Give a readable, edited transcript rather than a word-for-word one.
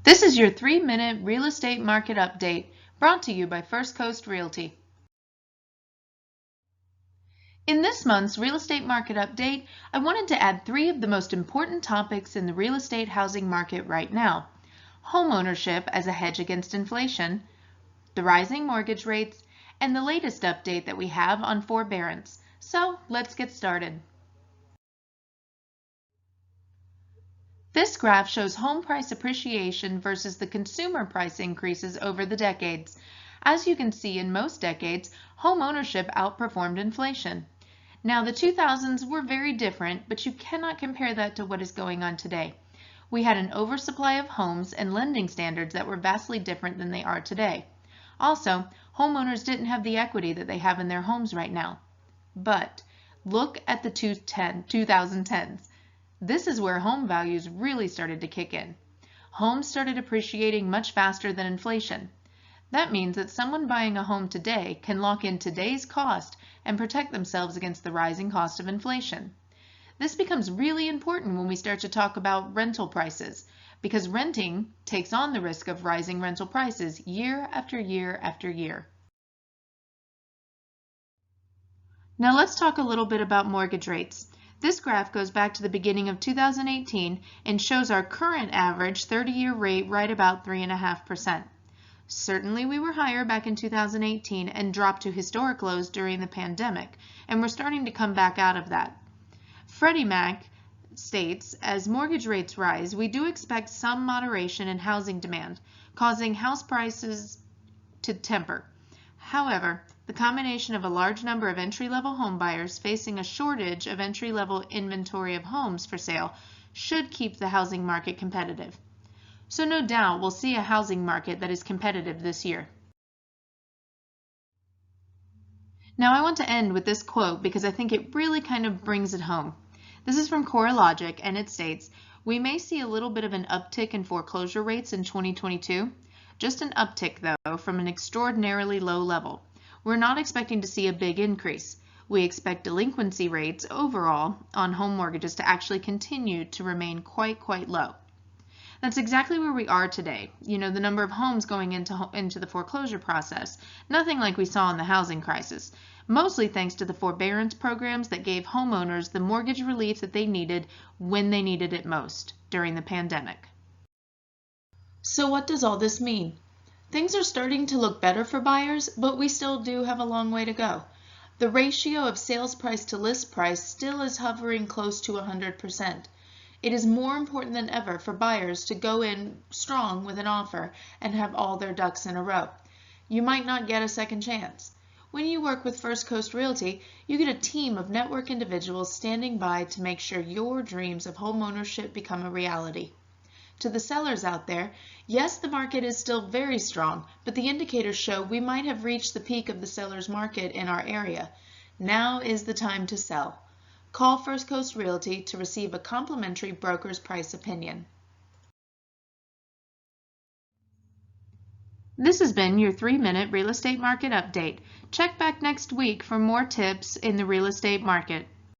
This is your 3-minute real estate market update brought to you by First Coast Realty. In this month's real estate market update, I wanted to add 3 of the most important topics in the real estate housing market right now: homeownership as a hedge against inflation, the rising mortgage rates, and the latest update that we have on forbearance. So let's get started. This graph shows home price appreciation versus the consumer price increases over the decades. As you can see, in most decades, home ownership outperformed inflation. Now, the 2000s were very different, but you cannot compare that to what is going on today. We had an oversupply of homes and lending standards that were vastly different than they are today. Also, homeowners didn't have the equity that they have in their homes right now. But look at the 2010s. This is where home values really started to kick in. Homes started appreciating much faster than inflation. That means that someone buying a home today can lock in today's cost and protect themselves against the rising cost of inflation. This becomes really important when we start to talk about rental prices, because renting takes on the risk of rising rental prices year after year after year. Now let's talk a little bit about mortgage rates. This graph goes back to the beginning of 2018 and shows our current average 30-year rate right about 3.5%. Certainly we were higher back in 2018 and dropped to historic lows during the pandemic, and we're starting to come back out of that. Freddie Mac states, as mortgage rates rise, we do expect some moderation in housing demand, causing house prices to temper. However, the combination of a large number of entry-level home buyers facing a shortage of entry-level inventory of homes for sale should keep the housing market competitive. So no doubt we'll see a housing market that is competitive this year. Now I want to end with this quote because I think it really kind of brings it home. This is from CoreLogic, and it states, "We may see a little bit of an uptick in foreclosure rates in 2022. Just an uptick, though, from an extraordinarily low level. We're not expecting to see a big increase. We expect delinquency rates overall on home mortgages to actually continue to remain quite low." That's exactly where we are today. You know, the number of homes going into the foreclosure process, nothing like we saw in the housing crisis, mostly thanks to the forbearance programs that gave homeowners the mortgage relief that they needed when they needed it most during the pandemic. So what does all this mean? Things are starting to look better for buyers, but we still do have a long way to go. The ratio of sales price to list price still is hovering close to 100%. It is more important than ever for buyers to go in strong with an offer and have all their ducks in a row. You might not get a second chance. When you work with First Coast Realty, you get a team of network individuals standing by to make sure your dreams of homeownership become a reality. To the sellers out there, yes, the market is still very strong, but the indicators show we might have reached the peak of the seller's market in our area. Now is the time to sell. Call First Coast Realty to receive a complimentary broker's price opinion. This has been your 3-minute real estate market update. Check back next week for more tips in the real estate market.